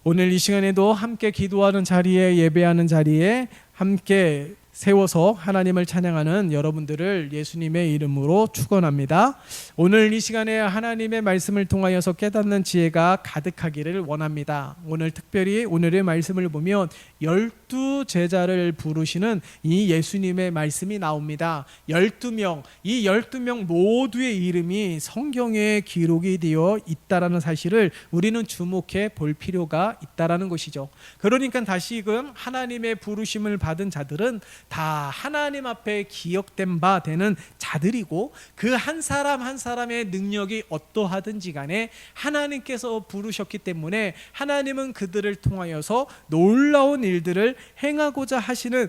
오늘 이 시간에도 함께 기도하는 자리에, 예배하는 자리에 함께 세워서 하나님을 찬양하는 여러분들을 예수님의 이름으로 축원합니다. 오늘 이 시간에 하나님의 말씀을 통하여서 깨닫는 지혜가 가득하기를 원합니다. 오늘 특별히 오늘의 말씀을 보면 12제자를 부르시는 이 예수님의 말씀이 나옵니다. 12명, 이 12명 모두의 이름이 성경에 기록이 되어 있다라는 사실을 우리는 주목해 볼 필요가 있다라는 것이죠. 그러니까 다시금 하나님의 부르심을 받은 자들은 다 하나님 앞에 기억된 바 되는 자들이고, 그 한 사람 한 사람의 능력이 어떠하든지 간에 하나님께서 부르셨기 때문에 하나님은 그들을 통하여서 놀라운 일들을 행하고자 하시는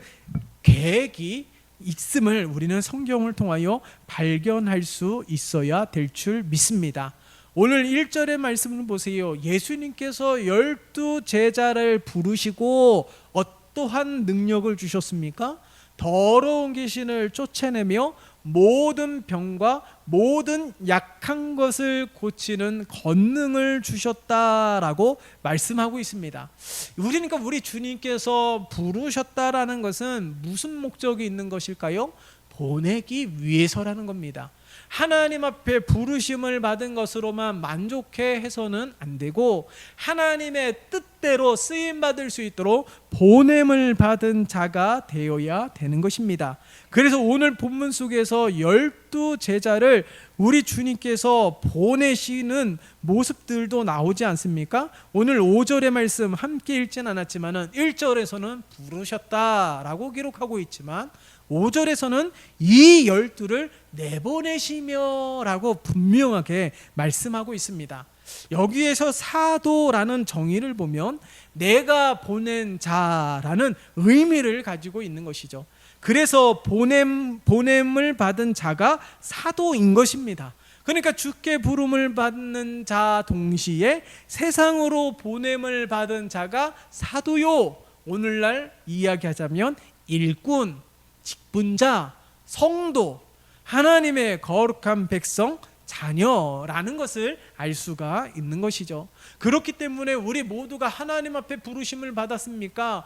계획이 있음을 우리는 성경을 통하여 발견할 수 있어야 될 줄 믿습니다. 오늘 1절의 말씀을 보세요. 예수님께서 12제자를 부르시고 어떠한 능력을 주셨습니까? 더러운 귀신을 쫓아내며 모든 병과 모든 약한 것을 고치는 권능을 주셨다라고 말씀하고 있습니다. 그러니까 우리 주님께서 부르셨다라는 것은 무슨 목적이 있는 것일까요? 보내기 위해서라는 겁니다. 하나님 앞에 부르심을 받은 것으로만 만족해 해서는 안 되고, 하나님의 뜻대로 쓰임 받을 수 있도록 보냄을 받은 자가 되어야 되는 것입니다. 그래서 오늘 본문 속에서 12제자를 우리 주님께서 보내시는 모습들도 나오지 않습니까? 오늘 5절의 말씀 함께 읽진 않았지만 1절에서는 부르셨다라고 기록하고 있지만 5절에서는 이 12를 내보내시며 라고 분명하게 말씀하고 있습니다. 여기에서 사도라는 정의를 보면 내가 보낸 자라는 의미를 가지고 있는 것이죠. 그래서 보냄을 받은 자가 사도인 것입니다. 그러니까 주께 부름을 받는 자 동시에 세상으로 보냄을 받은 자가 사도요, 오늘날 이야기하자면 일꾼, 직분자, 성도, 하나님의 거룩한 백성, 자녀라는 것을 알 수가 있는 것이죠. 그렇기 때문에 우리 모두가 하나님 앞에 부르심을 받았습니까?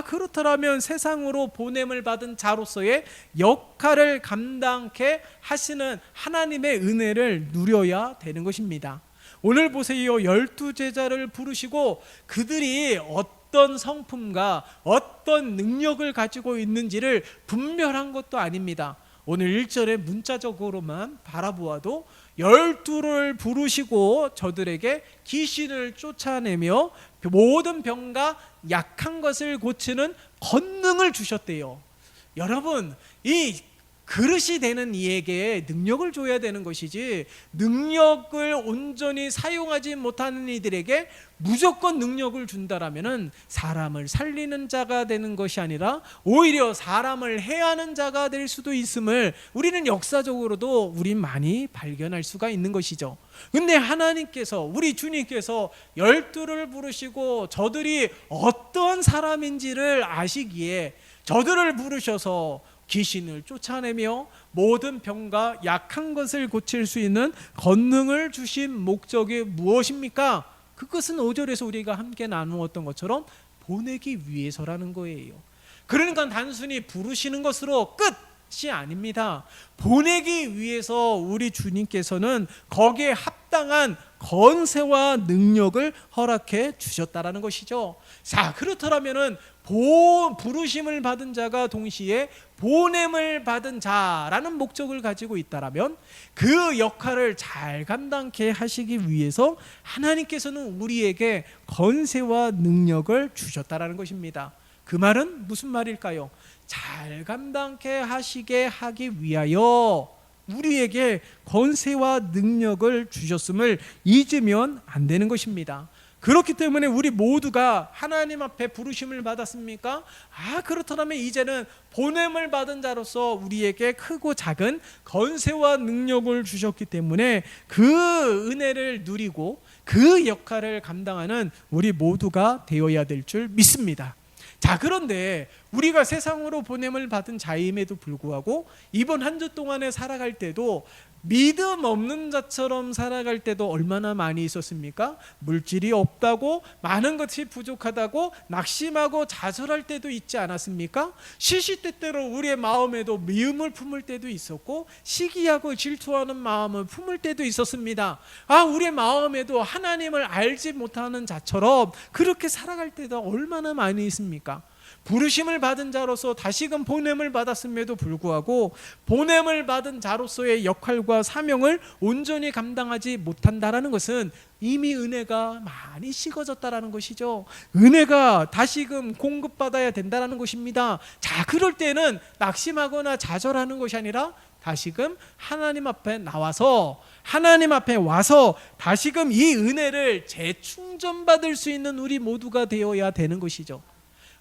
그렇더라면 세상으로 보냄을 받은 자로서의 역할을 감당케 하시는 하나님의 은혜를 누려야 되는 것입니다. 오늘 보세요. 12제자를 부르시고 그들이 어떤 성품과 어떤 능력을 가지고 있는지를 분별한 것도 아닙니다. 오늘 1절에 문자적으로만 바라보아도 12를 부르시고 저들에게 귀신을 쫓아내며 모든 병과 약한 것을 고치는 권능을 주셨대요. 여러분, 이 그릇이 되는 이에게 능력을 줘야 되는 것이지, 능력을 온전히 사용하지 못하는 이들에게 무조건 능력을 준다라면은 사람을 살리는 자가 되는 것이 아니라 오히려 사람을 해하는 자가 될 수도 있음을 우리는 역사적으로도 우리 많이 발견할 수가 있는 것이죠. 근데 하나님께서, 우리 주님께서 12를 부르시고 저들이 어떤 사람인지를 아시기에 저들을 부르셔서 귀신을 쫓아내며 모든 병과 약한 것을 고칠 수 있는 권능을 주신 목적이 무엇입니까? 그것은 5절에서 우리가 함께 나누었던 것처럼 보내기 위해서라는 거예요. 그러니까 단순히 부르시는 것으로 끝이 아닙니다. 보내기 위해서 우리 주님께서는 거기에 합당한 권세와 능력을 허락해 주셨다라는 것이죠. 자, 그렇더라면은 부르심을 받은 자가 동시에 보냄을 받은 자라는 목적을 가지고 있다라면 그 역할을 잘 감당케 하시기 위해서 하나님께서는 우리에게 권세와 능력을 주셨다라는 것입니다. 그 말은 무슨 말일까요? 잘 감당케 하시게 하기 위하여 우리에게 권세와 능력을 주셨음을 잊으면 안 되는 것입니다. 그렇기 때문에 우리 모두가 하나님 앞에 부르심을 받았습니까? 그렇다면 이제는 보냄을 받은 자로서 우리에게 크고 작은 권세와 능력을 주셨기 때문에 그 은혜를 누리고 그 역할을 감당하는 우리 모두가 되어야 될 줄 믿습니다. 자, 그런데 우리가 세상으로 보냄을 받은 자임에도 불구하고 이번 한 주 동안에 살아갈 때도 믿음 없는 자처럼 살아갈 때도 얼마나 많이 있었습니까? 물질이 없다고, 많은 것이 부족하다고 낙심하고 좌절할 때도 있지 않았습니까? 시시때때로 우리의 마음에도 미움을 품을 때도 있었고 시기하고 질투하는 마음을 품을 때도 있었습니다. 우리의 마음에도 하나님을 알지 못하는 자처럼 그렇게 살아갈 때도 얼마나 많이 있습니까? 부르심을 받은 자로서 다시금 보냄을 받았음에도 불구하고 보냄을 받은 자로서의 역할과 사명을 온전히 감당하지 못한다라는 것은 이미 은혜가 많이 식어졌다라는 것이죠. 은혜가 다시금 공급받아야 된다라는 것입니다. 자, 그럴 때는 낙심하거나 좌절하는 것이 아니라 다시금 하나님 앞에 나와서 하나님 앞에 와서 다시금 이 은혜를 재충전받을 수 있는 우리 모두가 되어야 되는 것이죠.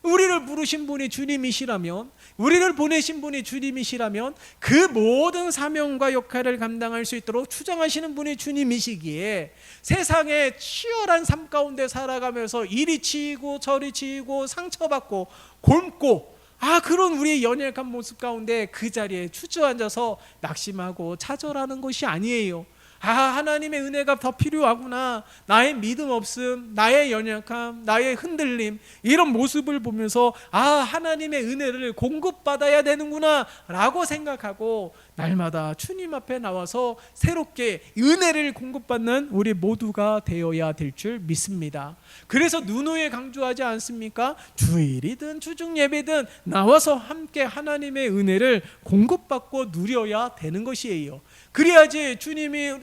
우리를 부르신 분이 주님이시라면, 우리를 보내신 분이 주님이시라면 그 모든 사명과 역할을 감당할 수 있도록 추정하시는 분이 주님이시기에 세상의 치열한 삶 가운데 살아가면서 이리 치이고 저리 치이고 상처받고 곪고 그런 우리의 연약한 모습 가운데 그 자리에 주저앉아서 낙심하고 좌절하는 것이 아니에요. 하나님의 은혜가 더 필요하구나, 나의 믿음 없음, 나의 연약함, 나의 흔들림, 이런 모습을 보면서 하나님의 은혜를 공급받아야 되는구나 라고 생각하고 날마다 주님 앞에 나와서 새롭게 은혜를 공급받는 우리 모두가 되어야 될 줄 믿습니다. 그래서 누누이 강조하지 않습니까? 주일이든 주중 예배든 나와서 함께 하나님의 은혜를 공급받고 누려야 되는 것이에요. 그래야지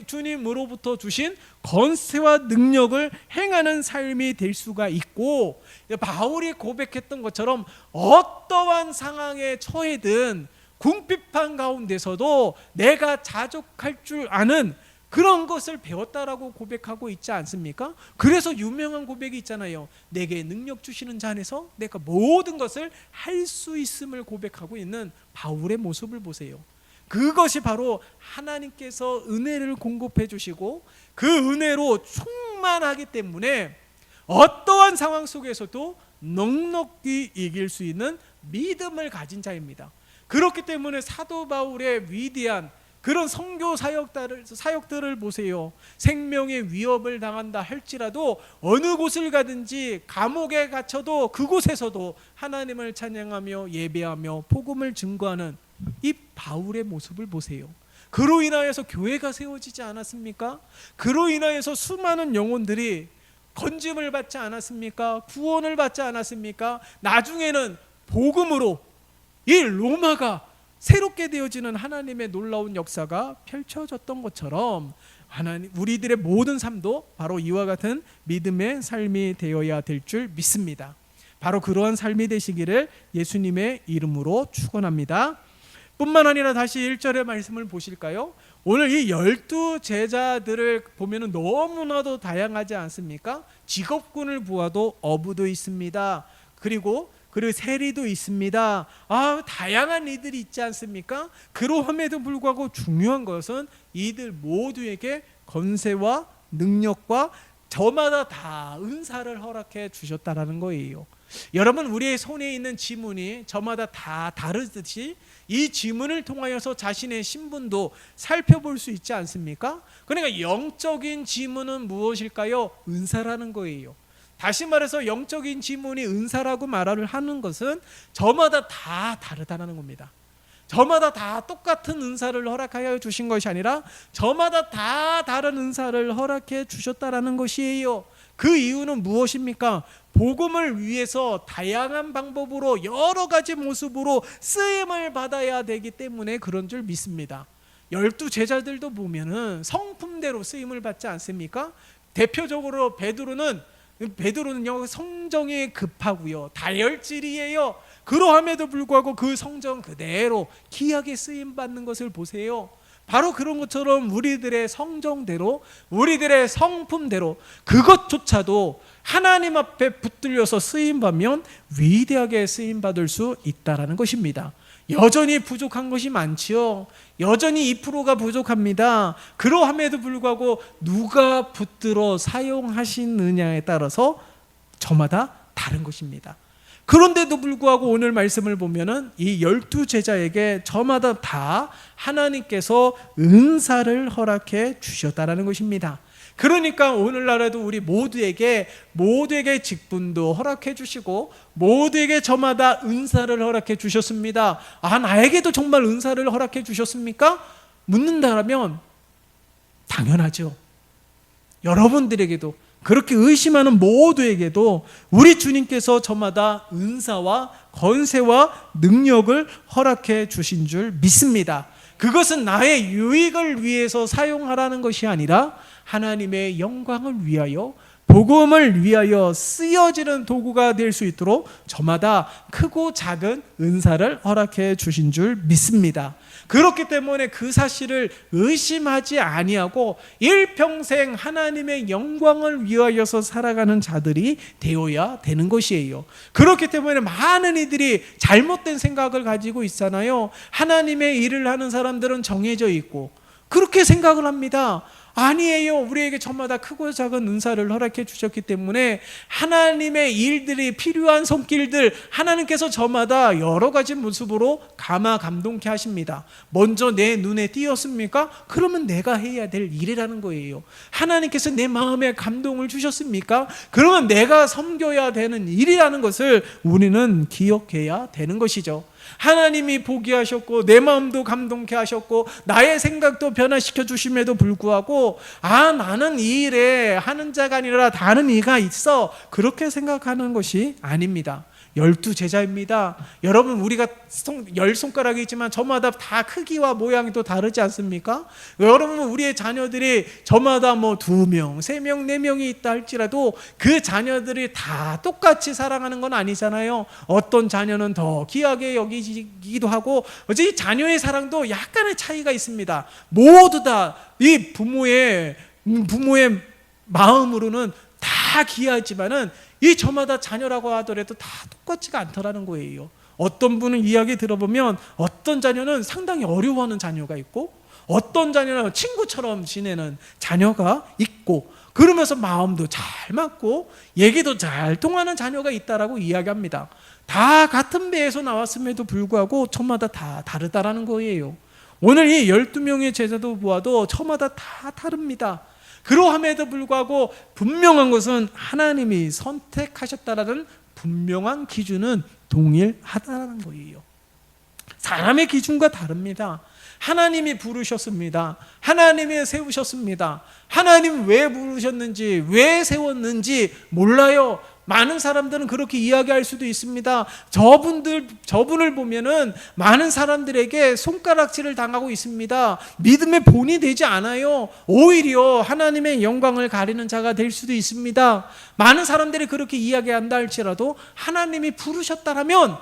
주님으로부터 주신 권세와 능력을 행하는 삶이 될 수가 있고, 바울이 고백했던 것처럼 어떠한 상황에 처해든 궁핍한 가운데서도 내가 자족할 줄 아는 그런 것을 배웠다라고 고백하고 있지 않습니까? 그래서 유명한 고백이 있잖아요. 내게 능력 주시는 자 안에서 내가 모든 것을 할 수 있음을 고백하고 있는 바울의 모습을 보세요. 그것이 바로 하나님께서 은혜를 공급해 주시고 그 은혜로 충만하기 때문에 어떠한 상황 속에서도 넉넉히 이길 수 있는 믿음을 가진 자입니다. 그렇기 때문에 사도 바울의 위대한 그런 선교 사역들을 보세요. 생명의 위협을 당한다 할지라도 어느 곳을 가든지 감옥에 갇혀도 그곳에서도 하나님을 찬양하며 예배하며 복음을 증거하는 이 바울의 모습을 보세요. 그로 인하여서 교회가 세워지지 않았습니까? 그로 인하여서 수많은 영혼들이 건짐을 받지 않았습니까? 구원을 받지 않았습니까? 나중에는 복음으로 이 로마가 새롭게 되어지는 하나님의 놀라운 역사가 펼쳐졌던 것처럼 우리들의 모든 삶도 바로 이와 같은 믿음의 삶이 되어야 될 줄 믿습니다. 바로 그러한 삶이 되시기를 예수님의 이름으로 축원합니다. 뿐만 아니라 다시 1절의 말씀을 보실까요? 오늘 이 12 제자들을 보면 너무나도 다양하지 않습니까? 직업군을 보아도 어부도 있습니다. 그리고 세리도 있습니다. 다양한 이들이 있지 않습니까? 그러함에도 불구하고 중요한 것은 이들 모두에게 권세와 능력과 저마다 다 은사를 허락해 주셨다라는 거예요. 여러분, 우리의 손에 있는 지문이 저마다 다 다르듯이 이 지문을 통하여서 자신의 신분도 살펴볼 수 있지 않습니까? 그러니까 영적인 지문은 무엇일까요? 은사라는 거예요. 다시 말해서 영적인 지문이 은사라고 말을 하는 것은 저마다 다 다르다는 겁니다. 저마다 다 똑같은 은사를 허락하여 주신 것이 아니라 저마다 다 다른 은사를 허락해 주셨다라는 것이에요. 그 이유는 무엇입니까? 복음을 위해서 다양한 방법으로 여러 가지 모습으로 쓰임을 받아야 되기 때문에 그런 줄 믿습니다. 12 제자들도 보면은 성품대로 쓰임을 받지 않습니까? 대표적으로 베드로는요 성정이 급하고요 다혈질이에요. 그러함에도 불구하고 그 성정 그대로 귀하게 쓰임 받는 것을 보세요. 바로 그런 것처럼 우리들의 성정대로, 우리들의 성품대로 그것조차도 하나님 앞에 붙들려서 쓰임받으면 위대하게 쓰임받을 수 있다는 것입니다. 여전히 부족한 것이 많지요. 여전히 2%가 부족합니다. 그러함에도 불구하고 누가 붙들어 사용하시느냐에 따라서 저마다 다른 것입니다. 그런데도 불구하고 오늘 말씀을 보면은 이 12제자에게 저마다 다 하나님께서 은사를 허락해 주셨다라는 것입니다. 그러니까 오늘날에도 우리 모두에게 직분도 허락해 주시고 모두에게 저마다 은사를 허락해 주셨습니다. 나에게도 정말 은사를 허락해 주셨습니까? 묻는다면 당연하죠. 여러분들에게도, 그렇게 의심하는 모두에게도 우리 주님께서 저마다 은사와 권세와 능력을 허락해 주신 줄 믿습니다. 그것은 나의 유익을 위해서 사용하라는 것이 아니라 하나님의 영광을 위하여, 복음을 위하여 쓰여지는 도구가 될 수 있도록 저마다 크고 작은 은사를 허락해 주신 줄 믿습니다. 그렇기 때문에 그 사실을 의심하지 아니하고 일평생 하나님의 영광을 위하여서 살아가는 자들이 되어야 되는 것이에요. 그렇기 때문에 많은 이들이 잘못된 생각을 가지고 있잖아요. 하나님의 일을 하는 사람들은 정해져 있고 그렇게 생각을 합니다. 아니에요. 우리에게 저마다 크고 작은 은사를 허락해 주셨기 때문에 하나님의 일들이 필요한 손길들 하나님께서 저마다 여러 가지 모습으로 감동케 하십니다. 먼저 내 눈에 띄었습니까? 그러면 내가 해야 될 일이라는 거예요. 하나님께서 내 마음에 감동을 주셨습니까? 그러면 내가 섬겨야 되는 일이라는 것을 우리는 기억해야 되는 것이죠. 하나님이 보게 하셨고 내 마음도 감동케 하셨고 나의 생각도 변화시켜 주심에도 불구하고 나는 이 일에 하는 자가 아니라 다른 이가 있어, 그렇게 생각하는 것이 아닙니다. 12제자입니다. 여러분, 우리가 10손가락이 있지만 저마다 다 크기와 모양이 또 다르지 않습니까? 여러분, 우리의 자녀들이 저마다 2명, 3명, 4명이 있다 할지라도 그 자녀들이 다 똑같이 사랑하는 건 아니잖아요. 어떤 자녀는 더 귀하게 여기기도 하고, 어제 자녀의 사랑도 약간의 차이가 있습니다. 모두 다 이 부모의 마음으로는 다 귀하지만은 이 저마다 자녀라고 하더라도 다 똑같지가 않더라는 거예요. 어떤 분은 이야기 들어보면 어떤 자녀는 상당히 어려워하는 자녀가 있고 어떤 자녀는 친구처럼 지내는 자녀가 있고 그러면서 마음도 잘 맞고 얘기도 잘 통하는 자녀가 있다라고 이야기합니다. 다 같은 배에서 나왔음에도 불구하고 저마다 다 다르다라는 거예요. 오늘 이 12명의 제자도 보아도 저마다 다 다릅니다. 그러함에도 불구하고 분명한 것은 하나님이 선택하셨다라는 분명한 기준은 동일하다는 거예요. 사람의 기준과 다릅니다. 하나님이 부르셨습니다. 하나님이 세우셨습니다. 하나님 왜 부르셨는지, 왜 세웠는지 몰라요. 많은 사람들은 그렇게 이야기할 수도 있습니다. 저분을 보면은 많은 사람들에게 손가락질을 당하고 있습니다. 믿음의 본이 되지 않아요. 오히려 하나님의 영광을 가리는 자가 될 수도 있습니다. 많은 사람들이 그렇게 이야기한다 할지라도 하나님이 부르셨다라면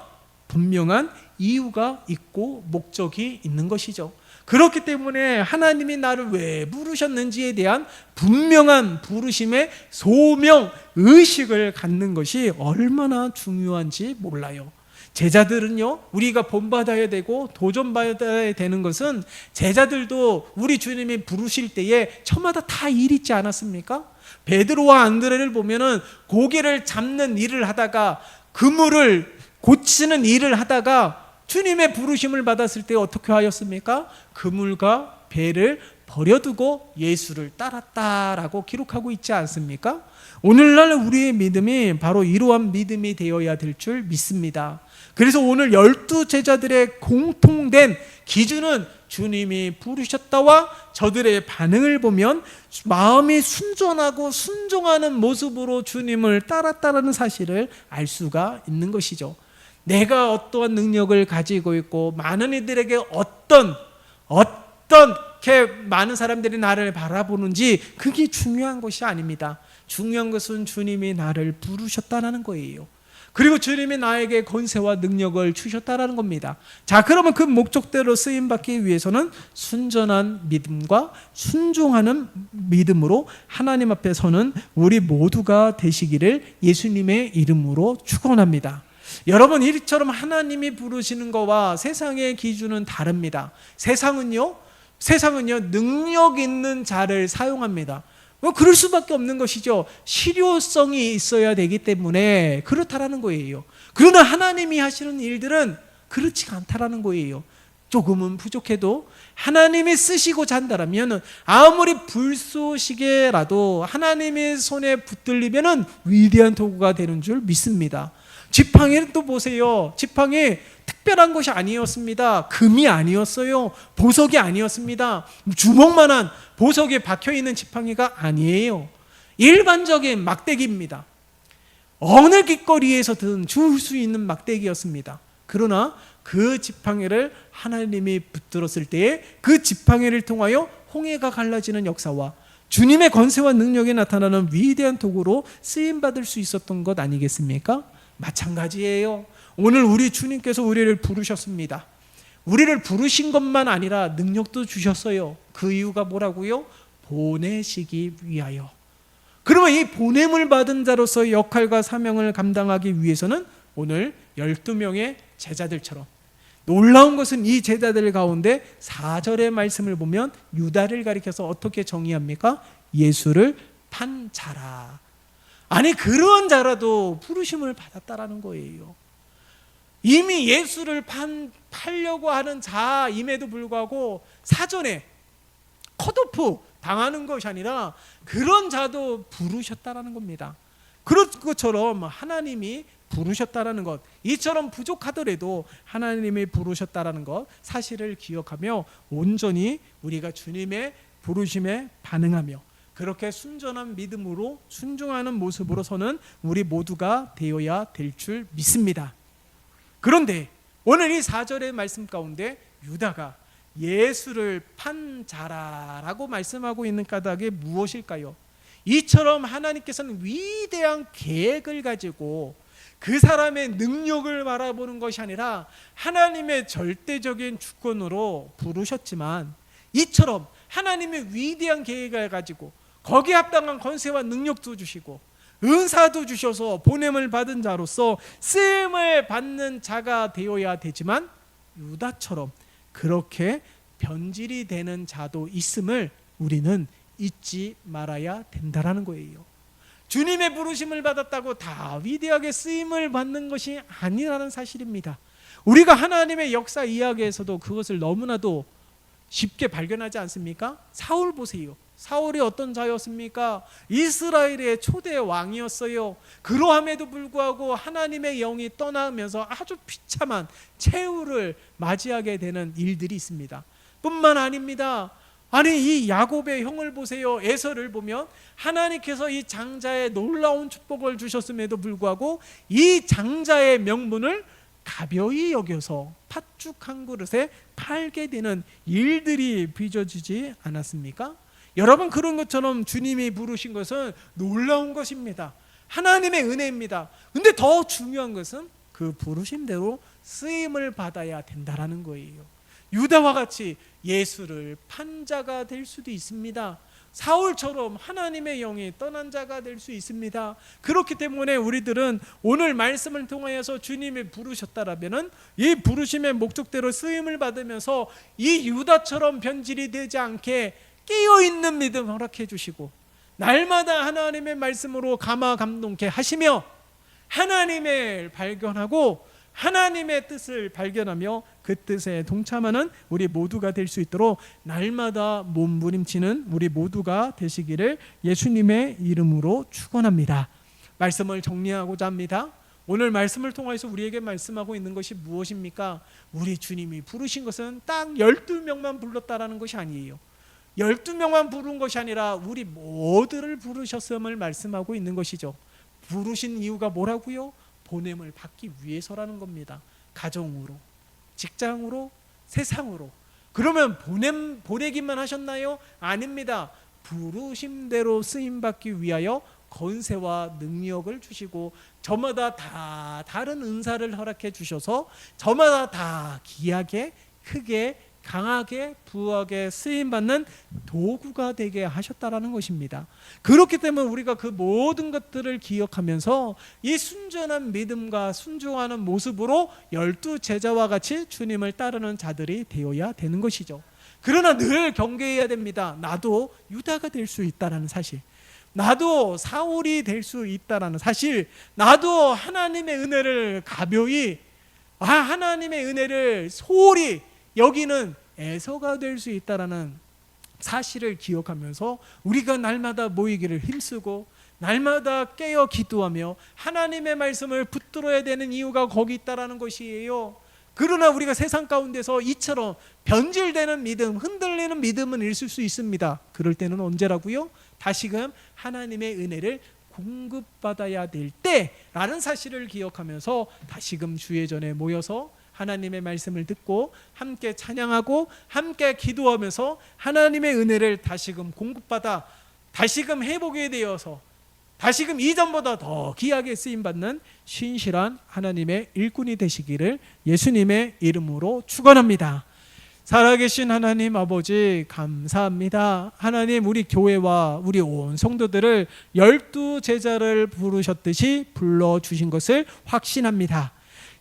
분명한 이유가 있고 목적이 있는 것이죠. 그렇기 때문에 하나님이 나를 왜 부르셨는지에 대한 분명한 부르심의 소명, 의식을 갖는 것이 얼마나 중요한지 몰라요. 제자들은요, 우리가 본받아야 되고 도전받아야 되는 것은 제자들도 우리 주님이 부르실 때에 저마다 다 일 있지 않았습니까? 베드로와 안드레를 보면은 고기를 잡는 일을 하다가 그물을 고치는 일을 하다가 주님의 부르심을 받았을 때 어떻게 하였습니까? 그물과 배를 버려두고 예수를 따랐다라고 기록하고 있지 않습니까? 오늘날 우리의 믿음이 바로 이러한 믿음이 되어야 될 줄 믿습니다. 그래서 오늘 12제자들의 공통된 기준은 주님이 부르셨다와 저들의 반응을 보면 마음이 순전하고 순종하는 모습으로 주님을 따랐다는 사실을 알 수가 있는 것이죠. 내가 어떠한 능력을 가지고 있고 많은 이들에게 어떻게 많은 사람들이 나를 바라보는지 그게 중요한 것이 아닙니다. 중요한 것은 주님이 나를 부르셨다는 거예요. 그리고 주님이 나에게 권세와 능력을 주셨다는 겁니다. 자, 그러면 그 목적대로 쓰임받기 위해서는 순전한 믿음과 순종하는 믿음으로 하나님 앞에 서는 우리 모두가 되시기를 예수님의 이름으로 축원합니다. 여러분, 이처럼 하나님이 부르시는 것과 세상의 기준은 다릅니다. 세상은요 능력 있는 자를 사용합니다. 그럴 수밖에 없는 것이죠. 실효성이 있어야 되기 때문에 그렇다라는 거예요. 그러나 하나님이 하시는 일들은 그렇지가 않다라는 거예요. 조금은 부족해도 하나님이 쓰시고자 한다면 아무리 불쏘시개라도 하나님의 손에 붙들리면 위대한 도구가 되는 줄 믿습니다. 지팡이는 또 보세요. 지팡이 특별한 것이 아니었습니다. 금이 아니었어요. 보석이 아니었습니다. 주먹만한 보석에 박혀있는 지팡이가 아니에요. 일반적인 막대기입니다. 어느 길거리에서든 줄 수 있는 막대기였습니다. 그러나 그 지팡이를 하나님이 붙들었을 때에 그 지팡이를 통하여 홍해가 갈라지는 역사와 주님의 권세와 능력이 나타나는 위대한 도구로 쓰임받을 수 있었던 것 아니겠습니까? 마찬가지예요. 오늘 우리 주님께서 우리를 부르셨습니다. 우리를 부르신 것만 아니라 능력도 주셨어요. 그 이유가 뭐라고요? 보내시기 위하여. 그러면 이 보냄을 받은 자로서의 역할과 사명을 감당하기 위해서는 오늘 12명의 제자들처럼, 놀라운 것은 이 제자들 가운데 4절의 말씀을 보면 유다를 가리켜서 어떻게 정의합니까? 예수를 판 자라. 아니, 그런 자라도 부르심을 받았다라는 거예요. 이미 예수를 팔려고 하는 자임에도 불구하고 사전에 컷오프 당하는 것이 아니라 그런 자도 부르셨다라는 겁니다. 그런 것처럼 하나님이 부르셨다라는 것, 이처럼 부족하더라도 하나님이 부르셨다라는 것 사실을 기억하며 온전히 우리가 주님의 부르심에 반응하며 그렇게 순전한 믿음으로 순종하는 모습으로서는 우리 모두가 되어야 될 줄 믿습니다. 그런데 오늘 이 4절의 말씀 가운데 유다가 예수를 판 자라라고 말씀하고 있는 까닭이 무엇일까요? 이처럼 하나님께서는 위대한 계획을 가지고 그 사람의 능력을 바라보는 것이 아니라 하나님의 절대적인 주권으로 부르셨지만, 이처럼 하나님의 위대한 계획을 가지고 거기에 합당한 권세와 능력도 주시고 은사도 주셔서 보냄을 받은 자로서 쓰임을 받는 자가 되어야 되지만, 유다처럼 그렇게 변질이 되는 자도 있음을 우리는 잊지 말아야 된다라는 거예요. 주님의 부르심을 받았다고 다 위대하게 쓰임을 받는 것이 아니라는 사실입니다. 우리가 하나님의 역사 이야기에서도 그것을 너무나도 쉽게 발견하지 않습니까? 사울 보세요. 사울이 어떤 자였습니까? 이스라엘의 초대 왕이었어요. 그러함에도 불구하고 하나님의 영이 떠나면서 아주 비참한 최후를 맞이하게 되는 일들이 있습니다. 뿐만 아닙니다. 아니, 이 야곱의 형을 보세요. 에서를 보면 하나님께서 이 장자의 놀라운 축복을 주셨음에도 불구하고 이 장자의 명분을 가벼이 여겨서 팥죽 한 그릇에 팔게 되는 일들이 빚어지지 않았습니까? 여러분, 그런 것처럼 주님이 부르신 것은 놀라운 것입니다. 하나님의 은혜입니다. 근데 더 중요한 것은 그 부르심대로 쓰임을 받아야 된다라는 거예요. 유다와 같이 예수를 판 자가 될 수도 있습니다. 사울처럼 하나님의 영이 떠난 자가 될 수 있습니다. 그렇기 때문에 우리들은 오늘 말씀을 통하여서 주님이 부르셨다라면은 이 부르심의 목적대로 쓰임을 받으면서 이 유다처럼 변질이 되지 않게 깨어있는 믿음 허락해 주시고, 날마다 하나님의 말씀으로 감화감동케 하시며 하나님을 발견하고 하나님의 뜻을 발견하며 그 뜻에 동참하는 우리 모두가 될 수 있도록 날마다 몸부림치는 우리 모두가 되시기를 예수님의 이름으로 축원합니다. 말씀을 정리하고자 합니다. 오늘 말씀을 통해서 우리에게 말씀하고 있는 것이 무엇입니까? 우리 주님이 부르신 것은 딱 12명만 불렀다라는 것이 아니에요. 12명만 부른 것이 아니라 우리 모두를 부르셨음을 말씀하고 있는 것이죠. 부르신 이유가 뭐라고요? 보냄을 받기 위해서라는 겁니다. 가정으로, 직장으로, 세상으로. 그러면 보내기만 하셨나요? 아닙니다. 부르심대로 쓰임받기 위하여 권세와 능력을 주시고 저마다 다 다른 은사를 허락해 주셔서 저마다 다 귀하게, 크게, 강하게, 부하게 쓰임받는 도구가 되게 하셨다라는 것입니다. 그렇기 때문에 우리가 그 모든 것들을 기억하면서 이 순전한 믿음과 순종하는 모습으로 12 제자와 같이 주님을 따르는 자들이 되어야 되는 것이죠. 그러나 늘 경계해야 됩니다. 나도 유다가 될 수 있다라는 사실, 나도 사울이 될 수 있다라는 사실, 나도 하나님의 은혜를 가벼이, 하나님의 은혜를 소홀히 여기는 에서가 될 수 있다라는 사실을 기억하면서 우리가 날마다 모이기를 힘쓰고 날마다 깨어 기도하며 하나님의 말씀을 붙들어야 되는 이유가 거기 있다라는 것이에요. 그러나 우리가 세상 가운데서 이처럼 변질되는 믿음, 흔들리는 믿음은 있을 수 있습니다. 그럴 때는 언제라고요? 다시금 하나님의 은혜를 공급받아야 될 때라는 사실을 기억하면서 다시금 주의 전에 모여서 하나님의 말씀을 듣고 함께 찬양하고 함께 기도하면서 하나님의 은혜를 다시금 공급받아 다시금 회복이 되어서 다시금 이전보다 더 귀하게 쓰임받는 신실한 하나님의 일꾼이 되시기를 예수님의 이름으로 축원합니다. 살아계신 하나님 아버지 감사합니다. 하나님, 우리 교회와 우리 온 성도들을 12 제자를 부르셨듯이 불러주신 것을 확신합니다.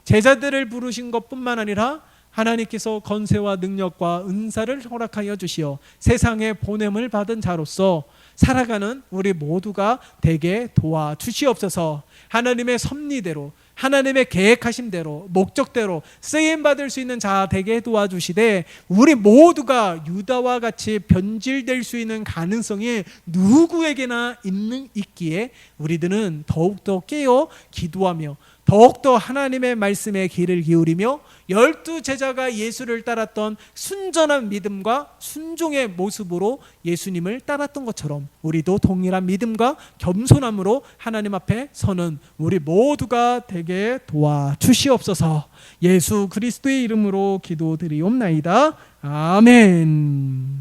제자들을 부르신 것뿐만 아니라 하나님께서 권세와 능력과 은사를 허락하여 주시어 세상에 보냄을 받은 자로서 살아가는 우리 모두가 되게 도와주시옵소서. 하나님의 섭리대로, 하나님의 계획하신 대로, 목적대로 쓰임받을 수 있는 자 되게 도와주시되 우리 모두가 유다와 같이 변질될 수 있는 가능성이 누구에게나 있기에 우리들은 더욱더 깨어 기도하며 더욱더 하나님의 말씀에 귀를 기울이며 12 제자가 예수를 따랐던 순전한 믿음과 순종의 모습으로 예수님을 따랐던 것처럼 우리도 동일한 믿음과 겸손함으로 하나님 앞에 서는 우리 모두가 되게 도와주시옵소서. 예수 그리스도의 이름으로 기도드리옵나이다. 아멘.